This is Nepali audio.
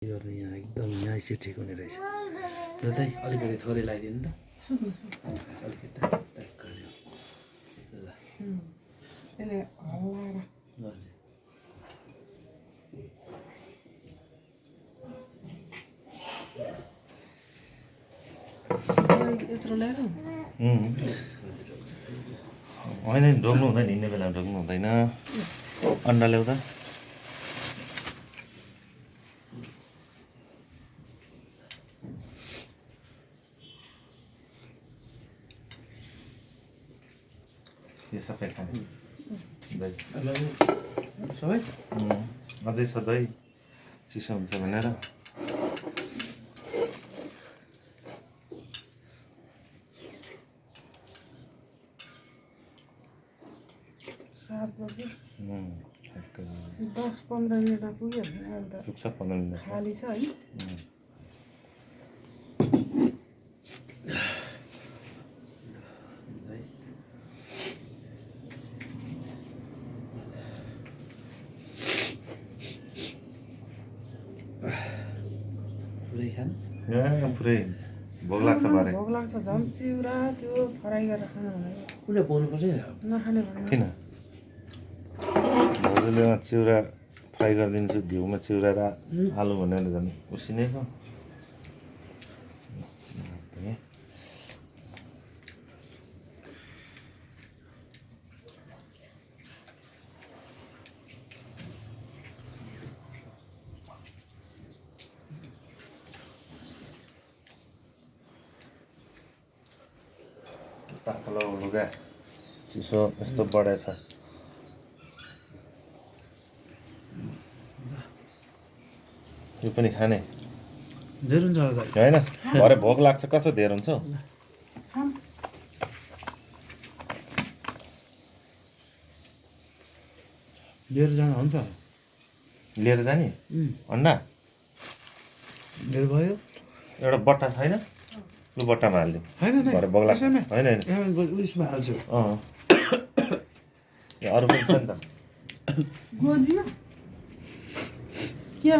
गर्ने यहाँ एकदम यहाँ चाहिँ ठिक हुने रहेछ र दाइ अलिकति थोरै लगाइदिनु त अलिकति टाइप गर्यो ल यसले हल्लाएर यत्रो ल्याएर होइन ढोग्नु हुँदैन हिँड्ने बेलामा ढोग्नु हुँदैन अन्डा ल्याउँदा यो सबै खाने सबै अझै छ दही चिसो हुन्छ भनेर 7 बजे 10-15 मिनटमा पुग्यो अन्त पुग्छ 15 मिनट खाली छ है पुरै खानु पुरै भोक लाग्छ बारे भोक लाग्छ झन् चिउरा त्यो फ्राई गरेर खानु भनेको उसले बोल्नुपर्छ नि नखाने भन्नु किन भाउजूले चिउरा फ्राई गरिदिन्छु घिउमा चिउरा र आलु भनेर झन् उसिनेको तातो लुगा चिसो यस्तो बढेछ यो पनि खाने धेरै हुन्छ होला दाइ होइन भरे भोक लाग्छ कस्तो धेरै हुन्छ लिएर जानु हुन्छ लिएर जाने अन्डा धेरै भयो एउटा बट्टा छैन लु बट्टामा हालिदिउँ होइन भरे भोक लाग्छ होइन होइन उयसमा हाल्छु यहाँ अरू पनि छ नि त गोजीमा के